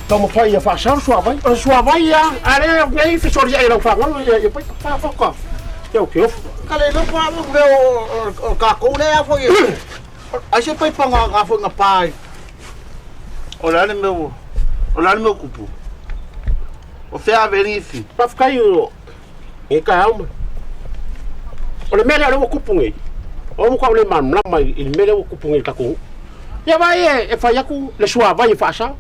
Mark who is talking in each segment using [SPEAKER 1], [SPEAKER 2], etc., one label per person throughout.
[SPEAKER 1] Tamo pai ia whaasau sua vai. O sua vai ia, are ngai fisori ai rau whangau, ia pai whaka. Teo ke ofu.
[SPEAKER 2] Kale no pa mo o kako le a foi. Ai se pai panga nga foi nga pai. O lale meu kupu. O fea verifi.
[SPEAKER 1] Pa fikai o e ka alma. O le mele alo kupu ngai. O mo ka le man na mai il mele o kupu ngai ka ko. Ia vai e fai aku le sua vai e whaasau.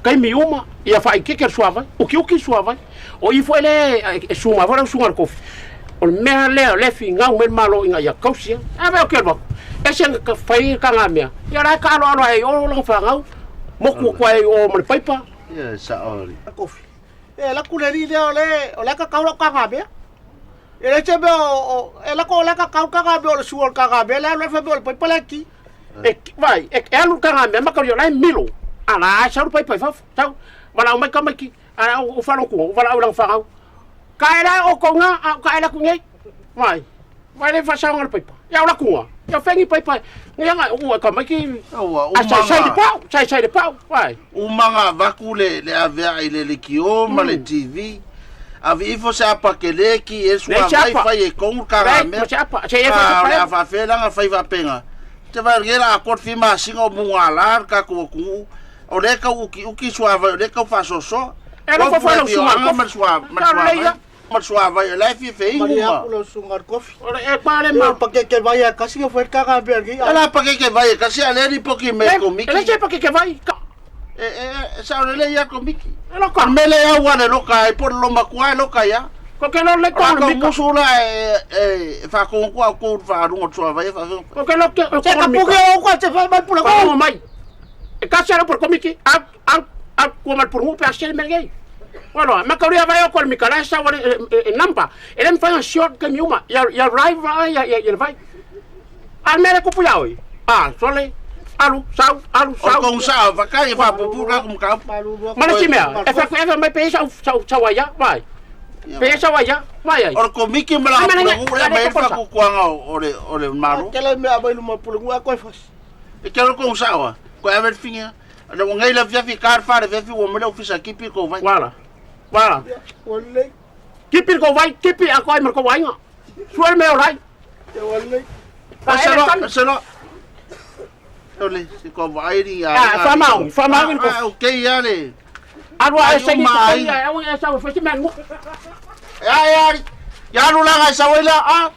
[SPEAKER 1] Kai mi uma ia fai ke sua vai. O ki sua vai. O i foi le e suma vai sunga kofi. O mea le ngau men malo inga ia kausia. A veo ke lo. E se ka fai ka ngamia. Ia ra ka alo ai o lo fa ngau. Moku kwai o mo paipa.
[SPEAKER 2] Ia sa ori. Kofi. E la kuleri le o la ka kaula ka ngamia. E le se o e la ko la ka kau ka ngamia o le suol ka ngamia le fa o paipa la ki.
[SPEAKER 1] E vai, e alu ka ngamia ma ka yo lai milo. Ala sa ru paipa fa. Tau. Wala o mai ka mai ki. Ala o fa no ku, wala o lang fa ngau. Kaila o konga, kaila kungai. Vai le fa saunga paipa. Ya ora kunga. Ya fengi paipa. Ngia nga o ka mai ki. Sai de pau, vai.
[SPEAKER 2] O manga vakule le avea ile le kio ma le TV. Avi ifo se apa kele ki e sua vai e kong karame.
[SPEAKER 1] Se apa, se e fa
[SPEAKER 2] fa fela nga fai va penga. Te vai ngera a kort fi ma singa munga lar ka ku ku. O le ka uki sua vai le ka fa so.
[SPEAKER 1] E no fa no sua,
[SPEAKER 2] ma sua vai le fi fe
[SPEAKER 1] uma.
[SPEAKER 2] Lo sungar kofi.
[SPEAKER 1] Ora e pare ma
[SPEAKER 2] pa que vai a kasi que foi caga bergi. Ela pa que vai kasi ale ni poki me komiki.
[SPEAKER 1] Ele se pa que vai.
[SPEAKER 2] Sa le ya komiki.
[SPEAKER 1] Ela ka
[SPEAKER 2] mele ya wana lo kai por lo makua lo kai ya.
[SPEAKER 1] Ko ke no le ka
[SPEAKER 2] mi musula fa ko fa rungo sua vai fa.
[SPEAKER 1] Ko ke no ke
[SPEAKER 2] ko ko se fa mai pula
[SPEAKER 1] ko mai. E ka se por komiki. A ko mal por un pe asel mergei. Bueno, ma kauria vai o kol mikala sa wale nampa. Ele fai un short que miuma. Ya drive ya vai. Al mere ko puyao. Sole. Alu, sau.
[SPEAKER 2] O kong sa, va kai fa pupura kum ka.
[SPEAKER 1] Mana simea. E fa ko mai pe sa waya, vai. Pe sa waya, vai ai.
[SPEAKER 2] Or ko miki mala pula mai fa ko kwanga ore maru.
[SPEAKER 3] Kela me abai numa pulungu a koe fas.
[SPEAKER 2] E kelo kong sa wa. Ko ever finga. Ada ngai la via ficar fare via fi o mele ofisa kipi ko vai.
[SPEAKER 1] Voilà.
[SPEAKER 3] Walle.
[SPEAKER 1] Kipi ko vai, kipi ako ai mer ko vai nga. Suel me orai.
[SPEAKER 3] Walle.
[SPEAKER 2] Paselo. Ole, si ko vai ri ya.
[SPEAKER 1] Fa mau ko.
[SPEAKER 2] Okay ya le.
[SPEAKER 1] Aro ai sai ni ai, ai sa festival mo.
[SPEAKER 2] Ya lu la ga sa wela